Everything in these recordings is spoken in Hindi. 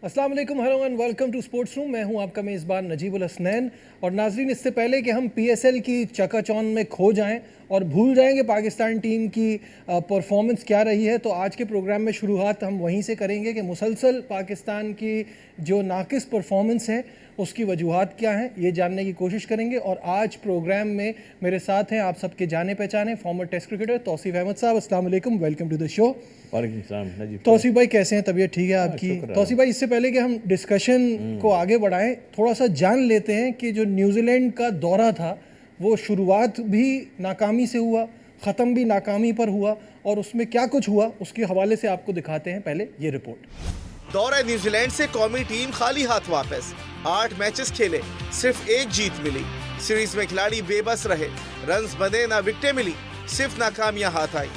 अस्सलाम वालेकुम, hello and welcome to sports room. मैं हूं आपका मेज़बान नजीबुल हसनैन। और नाजरीन, इससे पहले कि हम पीएसएल की चकाचौंध में खो जाएं और भूल जाएं कि पाकिस्तान टीम की परफॉर्मेंस क्या रही है, तो आज के प्रोग्राम में शुरुआत हम वहीं से करेंगे कि मुसलसल पाकिस्तान की जो नाकिस परफॉर्मेंस है उसकी वजूहात क्या हैं, ये जानने की कोशिश करेंगे। और आज प्रोग्राम में मेरे साथ हैं आप सबके जाने पहचाने former test cricketer Tauseef Ahmed साहब। अस्सलाम वालेकुम, वेलकम टू द शो। वालेकुम सलाम नजीब। तौसीफ भाई कैसे हैं, तबीयत ठीक है आपकी? तौसीफ भाई, इससे पहले कि हम डिस्कशन को आगे बढ़ाएं, थोड़ा सा जान लेते हैं कि जो न्यूजीलैंड का दौरा था वो शुरुआत भी नाकामी से हुआ, ख़त्म भी नाकामी पर हुआ, और उसमें क्या कुछ हुआ उसके हवाले से आपको दिखाते हैं। पहले ये रिपोर्ट। दौरा न्यूजीलैंड से कौमी टीम खाली हाथ वापस। 8 मैचेस खेले, सिर्फ 1 जीत मिली। सीरीज में खिलाड़ी बेबस रहे, रन्स बने ना विकेटें मिली, सिर्फ नाकामियां हाथ आई।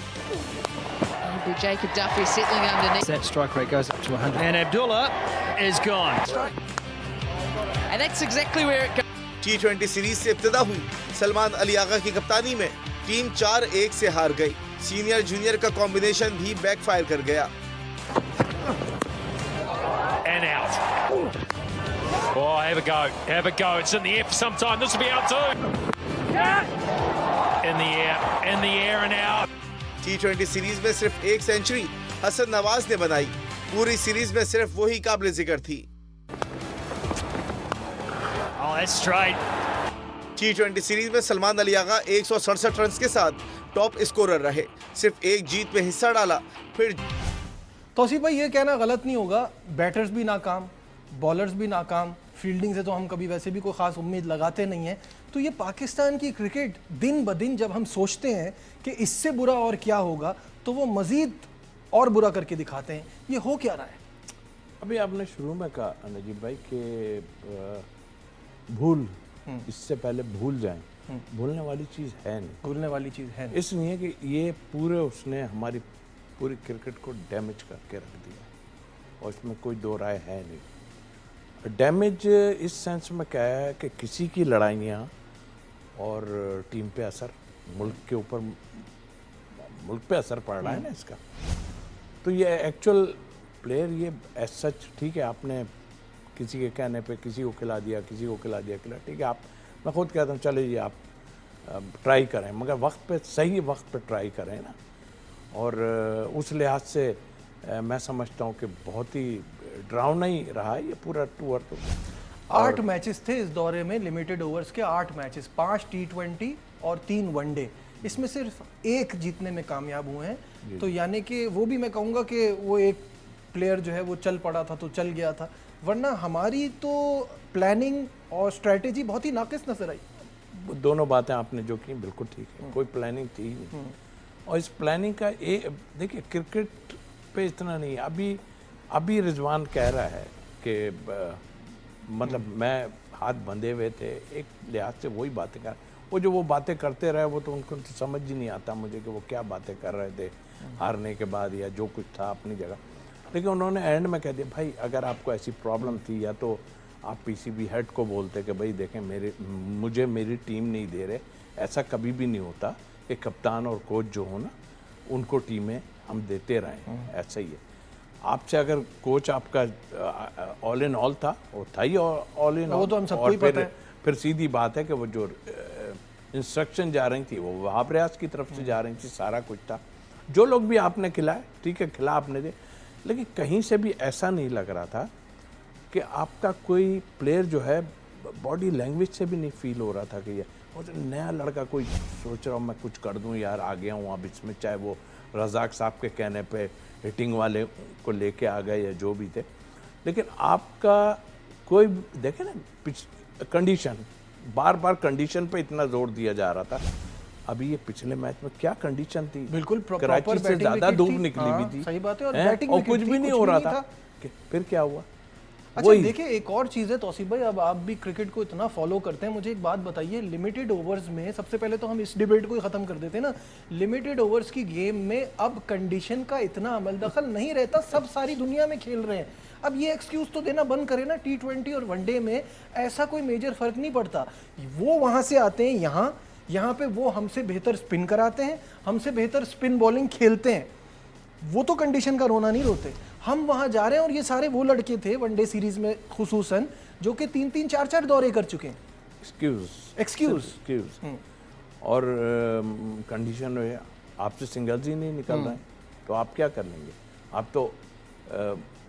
Jacob Duffy settling underneath. That strike rate goes up to 100. And Abdullah is gone. And that's exactly where it goes. T20 series से इब्तिदा हुई। सलमान अली आगा की कप्तानी में टीम 4-1 से हार गई। सीनियर जूनियर का कॉम्बिनेशन भी बैकफायर कर गया। And out. Oh, have a go. Have a go. It's in the air for some time. This will be out too. In the air. In the air and out. T20 series में सिर्फ 1 सेंचुरी हसन नवाज ने बनाई। पूरी सीरीज में सिर्फ वही काबिल जिक्र थी। Oh, that's straight. T20 series में सलमान अली आगा 167 रन के साथ टॉप स्कोरर रहे। सिर्फ 1 जीत में हिस्सा डाला। फिर तौसीफ भाई, ये कहना गलत नहीं होगा, बैटर्स भी नाकाम, बॉलर्स भी नाकाम, फील्डिंग से तो हम कभी वैसे भी कोई ख़ास उम्मीद लगाते नहीं हैं। तो ये पाकिस्तान की क्रिकेट दिन ब दिन जब हम सोचते हैं कि इससे बुरा और क्या होगा, तो वो मज़ीद और बुरा करके दिखाते हैं। ये हो क्या रहा है? अभी आपने शुरू में कहा नजीब भाई कि भूल, इससे पहले भूल जाएं। भूलने वाली चीज़ है नहीं। भूलने वाली चीज़ है नहीं। इसलिए कि ये पूरे उसने हमारी पूरी क्रिकेट को डैमेज करके रख दिया और इसमें कोई दो राय है नहीं। डैमेज इस सेंस में क्या है कि किसी की लड़ाइयाँ और टीम पे असर, मुल्क के ऊपर, मुल्क पे असर पड़ रहा है ना इसका। तो ये एक्चुअल प्लेयर ये एज सच, ठीक है, आपने किसी के कहने पे किसी को खिला दिया, किसी को खिला दिया, ठीक है, आप, मैं खुद कहता हूँ चले जी आप ट्राई करें, मगर वक्त पे, सही वक्त पे ट्राई करें ना। और उस लिहाज से मैं समझता हूँ कि बहुत ही डरावना ही रहा है ये पूरा टूर। तो 8 मैचेस थे इस दौरे में, लिमिटेड ओवर्स के 8 मैचेस, 5 T20 और 3 वनडे। इसमें सिर्फ 1 जीतने में कामयाब हुए हैं। तो यानी कि वो भी मैं कहूँगा कि वो एक प्लेयर जो है वो चल पड़ा था तो चल गया था, वरना हमारी तो प्लानिंग और स्ट्रेटेजी बहुत ही नाकिस नजर आई। दोनों बातें आपने जो की बिल्कुल ठीक है, कोई प्लानिंग थी नहीं। और इस प्लानिंग का देखिए क्रिकेट पे इतना नहीं है। अभी रिजवान कह रहा है कि मतलब मैं हाथ बंधे हुए थे, एक लिहाज से वही बातें कर, वो बातें करते रहे, वो तो उनको तो समझ ही नहीं आता मुझे कि वो क्या बातें कर रहे थे हारने के बाद या जो कुछ था अपनी जगह। लेकिन उन्होंने एंड में कह दिया भाई अगर आपको ऐसी प्रॉब्लम थी या तो आप पीसीबी हेड को बोलते कि भाई देखें मुझे मेरी टीम नहीं दे रहे। ऐसा कभी भी नहीं होता कि कप्तान और कोच जो हो ना उनको टीमें हम देते रहें, ऐसा ही है। आपसे अगर कोच आपका ऑल इन ऑल था, वो था ही ऑल इन ऑल, वो तो हम सबको ही पता है। फिर सीधी बात है कि वो जो इंस्ट्रक्शन जा रही थी वो वहाब रियाज की तरफ से जा रही थी, सारा कुछ था। जो लोग भी आपने खिलाए, ठीक है, खिला आपने दे, लेकिन कहीं से भी ऐसा नहीं लग रहा था कि आपका कोई प्लेयर जो है बॉडी लैंग्वेज से भी नहीं फील हो रहा था कि ये नया लड़का कोई सोच रहा हूँ मैं कुछ कर दूँ यार, आ गया हूँ अब इसमें, चाहे वो रज़ाक साहब के कहने पे हिटिंग वाले को लेके आ गए या जो भी थे। लेकिन आपका कोई देखे ना कंडीशन, बार बार कंडीशन पे इतना जोर दिया जा रहा था। अभी ये पिछले मैच में क्या कंडीशन थी, बिल्कुल कराची से ज़्यादा धूप निकली हुई थी, सही बात है, और बैटिंग और कुछ भी नहीं हो रहा था। फिर क्या हुआ? अच्छा देखिए, एक और चीज़ है तौसीफ भाई, अब आप भी क्रिकेट को इतना फॉलो करते हैं, मुझे एक बात बताइए, लिमिटेड ओवर्स में, सबसे पहले तो हम इस डिबेट को ही ख़त्म कर देते हैं ना, लिमिटेड ओवर्स की गेम में अब कंडीशन का इतना अमल दखल नहीं रहता, सब सारी दुनिया में खेल रहे हैं। अब ये एक्सक्यूज़ तो देना बंद करें ना, T20 और वनडे में ऐसा कोई मेजर फ़र्क नहीं पड़ता। वो वहाँ से आते हैं यहाँ पे वो हमसे बेहतर स्पिन कराते हैं, हमसे बेहतर स्पिन बॉलिंग खेलते हैं। वो तो कंडीशन का रोना नहीं रोते। हम वहां जा रहे हैं और ये सारे वो लड़के थे वनडे सीरीज में खुसूसन जो कि 3-3 4-4 दौरे कर चुके हैं। एक्सक्यूज और कंडीशन है आपसे सिंगल्स ही नहीं निकल रहे हैं, तो आप क्या कर लेंगे? आप तो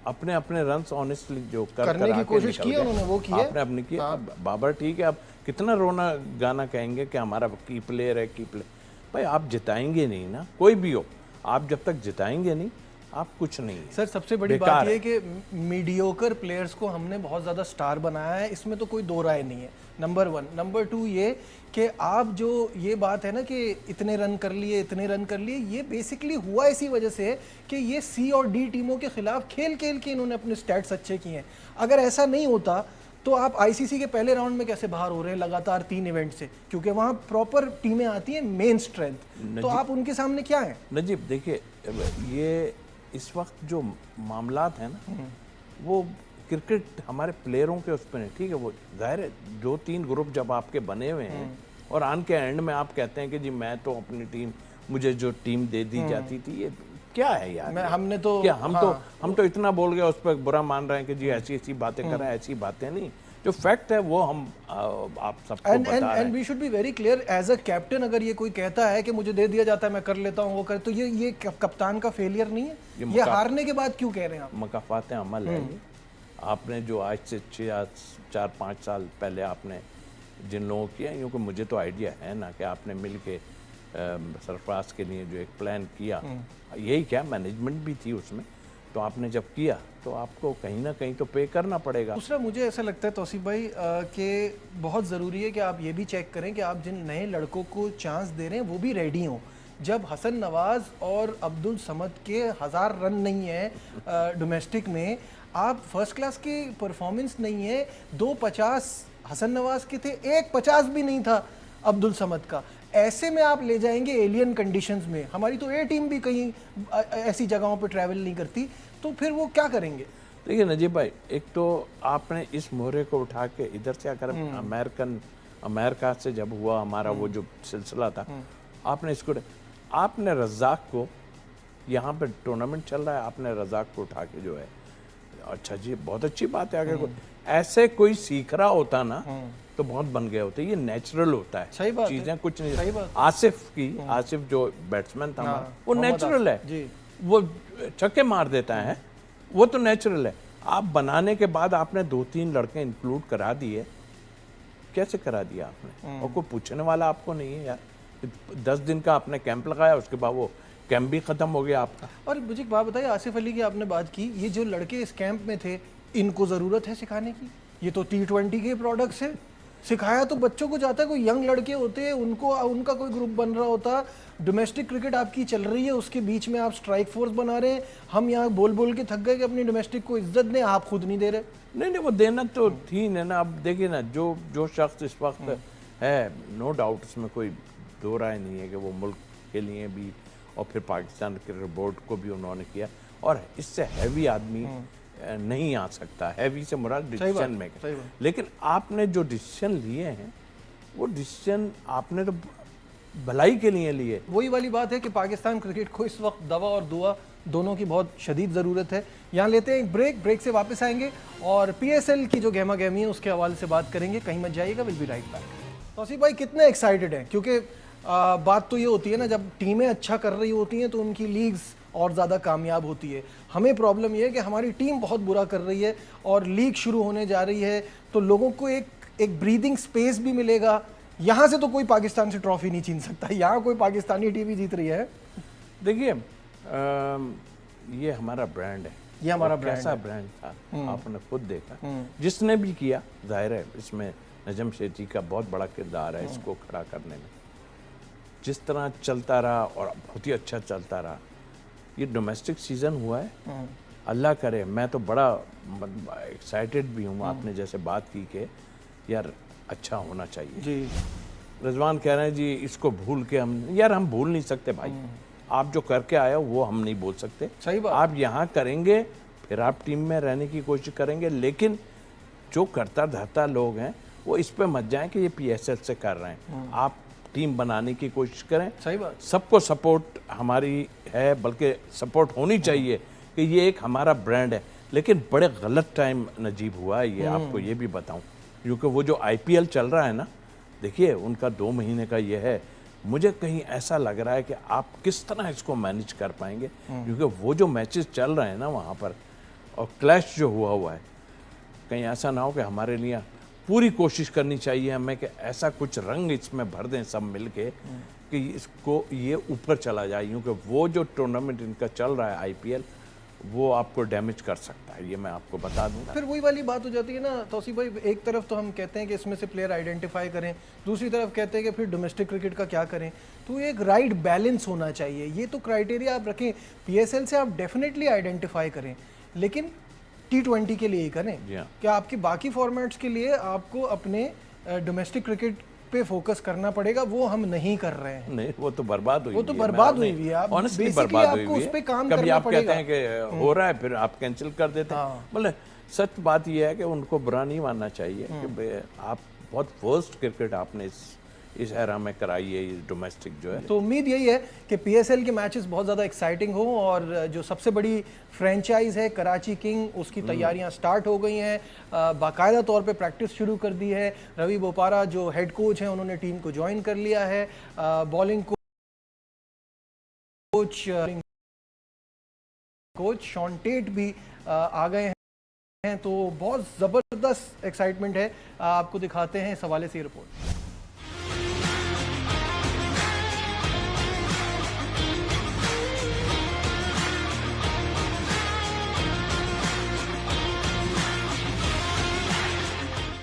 अपने अपने रन्स ऑनेस्टली जो करने की कोशिश की उन्होंने, वो किया आपने अपने किया। बाबर ठीक है, आप कितना रोना गाना कहेंगे कि हमारा की प्लेयर है, की प्लेयर। भाई आप जिताएंगे नहीं ना, कोई भी हो, आप जब तक जिताएंगे नहीं आप कुछ नहीं है। सर सबसे बड़ी बात यह है कि मीडियोकर प्लेयर्स को हमने बहुत ज़्यादा स्टार बनाया है, इसमें तो कोई दो राय नहीं है, नंबर 1। नंबर 2 ये कि आप जो ये बात है ना कि इतने रन कर लिए, इतने रन कर लिए, ये बेसिकली हुआ इसी वजह से कि ये सी और डी टीमों के खिलाफ खेल खेल के इन्होंने अपने स्टैट्स अच्छे किए हैं। अगर ऐसा नहीं होता तो आप आईसीसी के पहले राउंड में कैसे बाहर हो रहे हैं लगातार 3 इवेंट से? क्योंकि वहाँ प्रॉपर टीमें आती हैं मेन स्ट्रेंथ, तो आप उनके सामने क्या हैं? नजीब देखिए, ये इस वक्त जो मामलात हैं ना, वो क्रिकेट हमारे प्लेयरों के उस पर नहीं, ठीक है, वो जाहिर है 2-3 ग्रुप जब आपके बने हुए हैं और आन के एंड में आप कहते हैं कि जी मैं तो अपनी टीम, मुझे जो टीम दे दी जाती थी, ये क्या है यार? हमने तो क्या हम तो इतना बोल गए, उस पर बुरा मान रहे हैं कि जी ऐसी ऐसी बातें कर रहे हैं, ऐसी बातें नहीं। जो फैक्ट है वो हम आप सबको बता रहे हैं। And we should be very clear as a captain, अगर ये कोई कहता है कि मुझे दे दिया जाता है मैं कर लेता हूँ, वो कर, तो ये कप्तान का फेलियर नहीं है? ये हारने के बाद क्यों कह रहे हैं आप? मकाफात अमल है ये। आपने जो आज से 4-5 साल पहले आपने जिन लोगों किया, क्योंकि मुझे तो आइडिया है ना कि आपने मिल के सरफराज के लिए जो एक प्लान किया, यही क्या मैनेजमेंट भी थी उसमें, तो आपने जब किया तो आपको कहीं ना कहीं तो पे करना पड़ेगा। दूसरा मुझे ऐसा लगता है तौसीफ भाई कि बहुत ज़रूरी है कि आप ये भी चेक करें कि आप जिन नए लड़कों को चांस दे रहे हैं वो भी रेडी हों। जब हसन नवाज और अब्दुल समद के 1000 रन नहीं है डोमेस्टिक में, आप फर्स्ट क्लास की परफॉर्मेंस नहीं है, 250 हसन नवाज के थे, 150 भी नहीं था अब्दुल समद का, ऐसे में आप ले जाएंगे एलियन कंडीशंस में। हमारी तो ए टीम भी कहीं ऐसी जगहों पे ट्रैवल नहीं करती, तो फिर वो क्या करेंगे? देखिए नजीब भाई, एक तो आपने इस मोहरे को उठा के इधर से आकर अमेरिका से जब हुआ हमारा वो जो सिलसिला था, आपने इसको, आपने रज़ाक को, यहाँ पे टूर्नामेंट चल रहा है, आपने रज़ाक को उठा के जो है, अच्छा जी बहुत अच्छी बात है, अगर ऐसे कोई सीख रहा होता ना तो बहुत बन गए होते। ये नेचुरल होता है, सही बात चीजें है। कुछ नहीं। सही बात। आसिफ जो बैट्समैन था हमारा, वो नेचुरल है जी। वो छक्के मार देता है, वो तो नेचुरल है। आप बनाने के बाद आपने 2-3 लड़के इंक्लूड करा दिए, कैसे करा दिया आपने? और कोई पूछने वाला आपको नहीं है यार। 10 दिन का आपने कैंप लगाया, उसके बाद वो कैंप भी खत्म हो गया आपका। और मुझे एक बात बताइए, आसिफ अली की आपने बात की, ये जो लड़के इस कैंप में थे, इनको ज़रूरत है सिखाने की? ये तो T20 के प्रोडक्ट्स है, सिखाया तो बच्चों को जाता है। कोई यंग लड़के होते हैं, उनको उनका कोई ग्रुप बन रहा होता। डोमेस्टिक क्रिकेट आपकी चल रही है, उसके बीच में आप स्ट्राइक फोर्स बना रहे हैं। हम यहाँ बोल बोल के थक गए कि अपनी डोमेस्टिक को इज्जत दें, आप खुद नहीं दे रहे। नहीं वो देना तो थी ना। अब देखिए ना, जो शख्स इस वक्त है, नो डाउट उसमें कोई दो राय नहीं है कि वो मुल्क के लिए भी और फिर पाकिस्तान क्रिकेट बोर्ड को भी उन्होंने किया, और इससे हैवी आदमी नहीं आ सकता। हैवी से मुराद डिसीजन मेकर। लेकिन आपने जो डिसीजन लिए हैं, वो डिसीजन आपने तो भलाई के लिए लिए। वही वाली बात है कि पाकिस्तान क्रिकेट को इस वक्त दवा और दुआ दोनों की बहुत शदीद ज़रूरत है। यहाँ लेते हैं एक ब्रेक से वापस आएंगे और PSL की जो गहमा गहमी है उसके हवाले से बात करेंगे। कहीं मत जाइएगा, will be right back. Tauseef भाई कितने एक्साइटेड हैं? क्योंकि बात तो ये होती है ना, जब टीमें अच्छा कर रही होती हैं तो उनकी लीग्स और ज़्यादा कामयाब होती है। हमें प्रॉब्लम ये है कि हमारी टीम बहुत बुरा कर रही है और लीग शुरू होने जा रही है, तो लोगों को एक ब्रीदिंग स्पेस भी मिलेगा। यहाँ से तो कोई पाकिस्तान से ट्रॉफी नहीं छीन सकता, यहाँ कोई पाकिस्तानी टीम ही जीत रही है। देखिए ये हमारा ब्रांड है, ये हमारा ब्रांड कैसा ब्रांड था आपने खुद देखा। जिसने भी किया, जाहिर है इसमें नजम शेठी का बहुत बड़ा किरदार है इसको खड़ा करने में। जिस तरह चलता रहा और बहुत ही अच्छा चलता रहा। ये डोमेस्टिक सीजन हुआ है, अल्लाह करे। मैं तो बड़ा एक्साइटेड भी हूँ। आपने जैसे बात की कि यार अच्छा होना चाहिए जी। रिजवान कह रहे हैं जी इसको भूल के हम भूल नहीं सकते भाई। आप जो करके आए हो वो हम नहीं बोल सकते। सही बात। आप यहाँ करेंगे, फिर आप टीम में रहने की कोशिश करेंगे, लेकिन जो करता धरता लोग हैं वो इस पे मत जाएं कि ये PSL से कर रहे हैं। आप टीम बनाने की कोशिश करें। सही बात। सबको सपोर्ट हमारी है, बल्कि सपोर्ट होनी चाहिए कि ये एक हमारा ब्रांड है। लेकिन बड़े गलत टाइम नजीब हुआ है ये, आपको ये भी बताऊं, क्योंकि वो जो आईपीएल चल रहा है ना, देखिए उनका 2 महीने का ये है, मुझे कहीं ऐसा लग रहा है कि आप किस तरह इसको मैनेज कर पाएंगे, क्योंकि वो जो मैचेस चल रहे हैं ना वहाँ पर, और क्लैश जो हुआ है, कहीं ऐसा ना हो कि हमारे लिए पूरी कोशिश करनी चाहिए हमें कि ऐसा कुछ रंग इसमें भर दें सब मिलके कि इसको ये ऊपर चला जाए, क्योंकि वो जो टूर्नामेंट इनका चल रहा है आईपीएल, वो आपको डैमेज कर सकता है, ये मैं आपको बता दूंगा। फिर वही वाली बात हो जाती है ना तौसीफ भाई, एक तरफ तो हम कहते हैं कि इसमें से प्लेयर आइडेंटिफाई करें, दूसरी तरफ कहते हैं कि फिर डोमेस्टिक क्रिकेट का क्या करें। तो एक राइट बैलेंस होना चाहिए, ये तो क्राइटेरिया आप रखें। पीएसएल से आप डेफिनेटली आइडेंटिफाई करें, लेकिन T20 के लिए ही करें। क्या आपकी बाकी फॉर्मेट्स के लिए आपको अपने डोमेस्टिक क्रिकेट पे फोकस करना पड़ेगा, वो हम नहीं कर रहे हैं। नहीं, वो तो बर्बाद हुई, वो तो बर्बाद हुई हुई है। आप ऑनेस्टली बर्बाद हुई हुई है। उस पे काम कभी करना आप पड़ेगा। कहते हैं कि हो रहा है, फिर आप कैंसिल कर देते हैं। मतलब सच बात ये है कि उनको बुरा नहीं मानना चाहिए कि आप बहुत वर्स्ट क्रिकेट आपने इस एरा में कराई है, ये डोमेस्टिक जो है। तो उम्मीद यही है कि पीएसएल के मैचेस बहुत ज़्यादा एक्साइटिंग हो, और जो सबसे बड़ी फ्रेंचाइज है कराची किंग, उसकी तैयारियां स्टार्ट हो गई हैं, बाकायदा तौर पे प्रैक्टिस शुरू कर दी है। रवि बोपारा जो हेड कोच हैं, उन्होंने टीम को ज्वाइन कर लिया है। बॉलिंग कोच शॉन टेट भी आ गए हैं। तो बहुत ज़बरदस्त एक्साइटमेंट है। आपको दिखाते हैं इस हवाले से रिपोर्ट।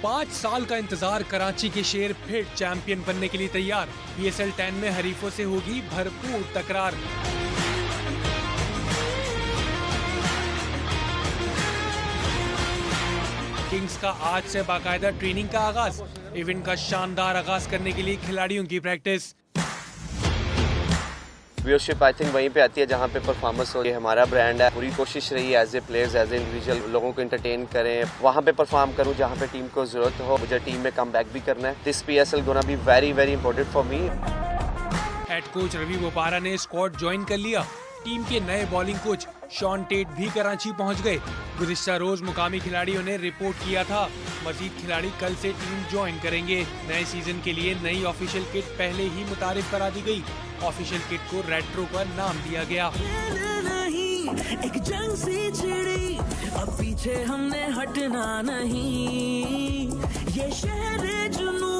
5 साल का इंतजार, कराची के शेर फिर चैंपियन बनने के लिए तैयार। पीएसएल 10 में हरीफों से होगी भरपूर तकरार। किंग्स का आज से बाकायदा ट्रेनिंग का आगाज, इवेंट का शानदार आगाज करने के लिए खिलाड़ियों की प्रैक्टिस। व्यूअरशिप आई थिंक वहीं पे आती है जहाँ पे परफॉर्मेंस हो। ये हमारा ब्रांड है, पूरी कोशिश रही है as a players, as a individual लोगों को एंटरटेन करें, वहाँ पे परफॉर्म करूँ जहाँ पे टीम को जरूरत हो। मुझे टीम में कम बैक भी करना है। This PSL gonna be very very important for me. Head coach Ravi Bopara ने स्क्वाड ज्वाइन कर लिया। टीम के नए बॉलिंग कोच शॉन टेट भी कराची पहुंच गए। गुज़िश्ता रोज मुकामी खिलाड़ियों ने रिपोर्ट किया था, मजीद खिलाड़ी कल से टीम ज्वाइन करेंगे। नए सीजन के लिए नई ऑफिशियल किट पहले ही मुतारिफ करा दी गई। ऑफिशियल किट को रेट्रो का नाम दिया गया। एक जंग सी छिड़ी, अब पीछे हमने हटना नहीं। ये शहर जुनू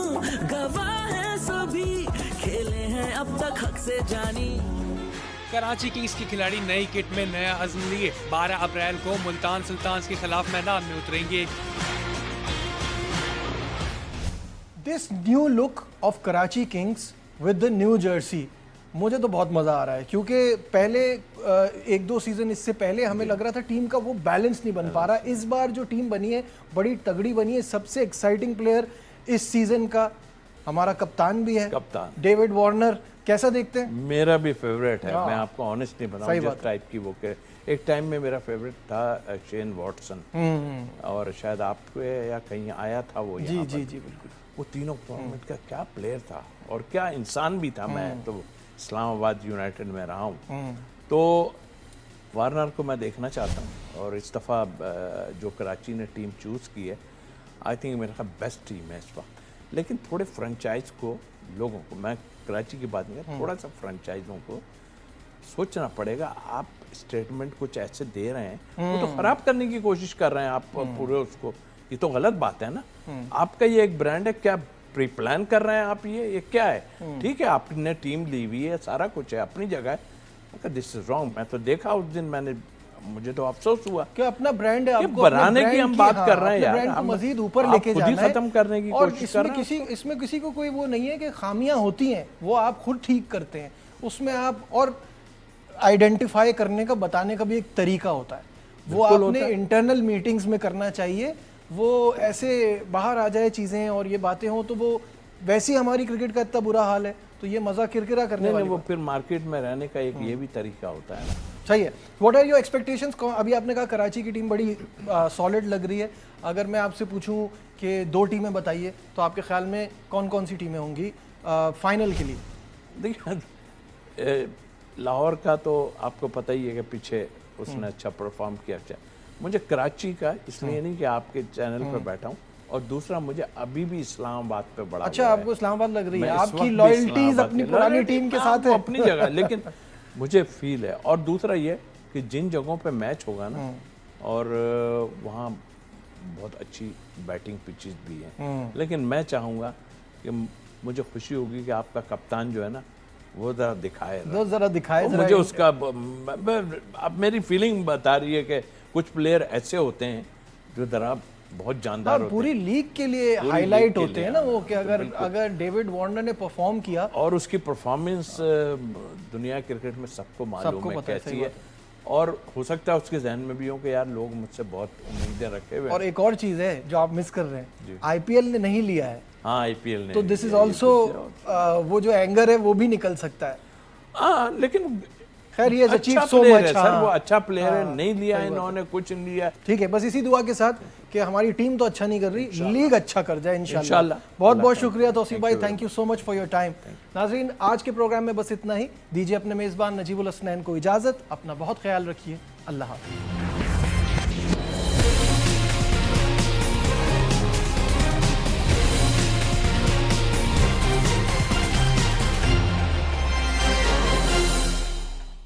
गवाह है, सभी खेले हैं अब तक हक से जानी। कराची किंग्स के खिलाड़ी नई किट में नया अज़्म लिए 12 अप्रैल को मुल्तान सुल्तान्स के खिलाफ मैदान में उतरेंगे। This new look of Karachi Kings with the new Jersey, मुझे तो बहुत मज़ा आ रहा है, क्योंकि पहले 1-2 सीज़न इससे पहले हमें लग रहा था टीम का वो बैलेंस नहीं बन पा रहा। इस बार जो टीम बनी है बड़ी तगड़ी बनी है। सबसे एक्साइटिंग प्लेयर इस सीज़न का हमारा कप्तान भी है, कप्तान डेविड वार्नर। कैसा देखते हैं? मेरा भी फेवरेट है, मैं आपको ऑनेस्टली बताऊं, जिस टाइप की वो के एक टाइम में मेरा फेवरेट था शेन वॉटसन, और शायद आपको या कहीं आया था वो जी जी जी बिल्कुल। वो तीनों फॉर्मेट का क्या प्लेयर था और क्या इंसान भी था। मैं तो इस्लामाबाद यूनाइटेड में रहा हूँ, तो वार्नर को मैं देखना चाहता हूँ। और इस दफ़ा जो कराची ने टीम चूज़ की है, आई थिंक मेरे ख्याल बेस्ट टीम है इस वक्त। लेकिन थोड़े फ्रेंचाइज को, लोगों को, मैं कराची की बात नहीं कर, थोड़ा सा फ्रेंचाइजों को सोचना पड़ेगा। आप स्टेटमेंट कुछ ऐसे दे रहे हैं, वो तो खराब करने की कोशिश कर रहे हैं आप पूरे उसको, ये तो गलत बात है ना। आपका ये एक ब्रांड है, क्या प्री प्लान कर रहे हैं आप? ये क्या है? ठीक है, आपने टीम ली हुई है, सारा कुछ है, अपनी जगह है। This is wrong. मैं तो देखा उस दिन, मुझे तो अफसोस हुआ कि अपना ब्रांड है, आपको बनाने की हम बात कर रहे हैं यार, हम मजीद ऊपर लेके जाना है, खत्म करने की कोशिश कर रहे हैं। इसमें किसी को कोई वो नहीं है कि खामियां होती हैं, वो आप खुद ठीक करते हैं। उसमें आप और आइडेंटिफाई करने का, बताने का भी एक तरीका होता है, वो आपने इंटरनल मीटिंग्स में करना चाहिए। वो ऐसे बाहर आ जाए चीज़ें और ये बातें हों, तो वो वैसे ही हमारी क्रिकेट का इतना बुरा हाल है, तो ये मज़ा किरकिरा करने वाली वो फिर मार्केट में रहने का एक ये भी तरीका होता है। सही है। What are your expectations? अभी आपने कहा कराची की टीम बड़ी सॉलिड लग रही है। अगर मैं आपसे पूछूं कि 2 टीमें बताइए, तो आपके ख्याल में कौन कौन सी टीमें होंगी फाइनल के लिए? देखिए लाहौर का तो आपको पता ही है कि पीछे उसने अच्छा परफॉर्म किया। अच्छा मुझे कराची का इसलिए नहीं कि आपके चैनल पर बैठा हूँ, और दूसरा मुझे अभी भी इस्लामाबाद पे बड़ा अच्छा, आपको इस्लामाबाद लग रही है? मैं इस आपकी वक्त भी लॉयल्टीज इस्लामाबाद अपनी के- पुरानी नहीं, टीम के हाँ, साथ वो है अपनी जगह, लेकिन मुझे फील है। और दूसरा ये कि जिन जगहों पे मैच होगा ना, और वहाँ बहुत अच्छी बैटिंग पिचेस भी हैं, लेकिन मैं चाहूँगा कि मुझे खुशी होगी कि आपका कप्तान जो है ना वो ज़रा दिखाए, जरा दिखाए मुझे उसका अब मेरी फीलिंग बता रही है कि कुछ प्लेयर ऐसे होते हैं जो ज़रा बहुत जानदार होते पूरी हैं, लीग के लिए पूरी हाईलाइट लीग के होते हैं लिए, ना वो, कि बिल्कुल। अगर डेविड वार्नर ने परफॉर्म किया, और उसकी परफॉर्मेंस दुनिया क्रिकेट में सबको मालूम सबको है पता है, कैसी सही है, बात और हो सकता है उसके जहन में भी हो कि यार लोग मुझसे बहुत उम्मीदें रखे हुए और हैं। एक और चीज है जो आप मिस कर रहे हैं, आईपीएल ने नहीं लिया है, हाँ आईपीएल ने, तो दिस इज ऑल्सो वो जो एंगर है वो भी निकल सकता है। हाँ लेकिन खैर ये अच्छा अचीव सो प्लेयर मच, है सर, वो अच्छा प्लेयर है, नहीं लिया इन्होंने, कुछ नहीं लिया। ठीक है, बस इसी दुआ के साथ कि हमारी टीम तो अच्छा नहीं कर रही, लीग अच्छा कर जाए इंशाल्लाह। बहुत बहुत शुक्रिया तौसीफ भाई, thank you so much for your time. नाज़रीन, आज के प्रोग्राम में बस इतना ही। दीजिए अपने मेज़बान नजीबुल हसनैन को इजाज़त, अपना बहुत ख्याल रखिए, अल्लाह हाफ़िज़।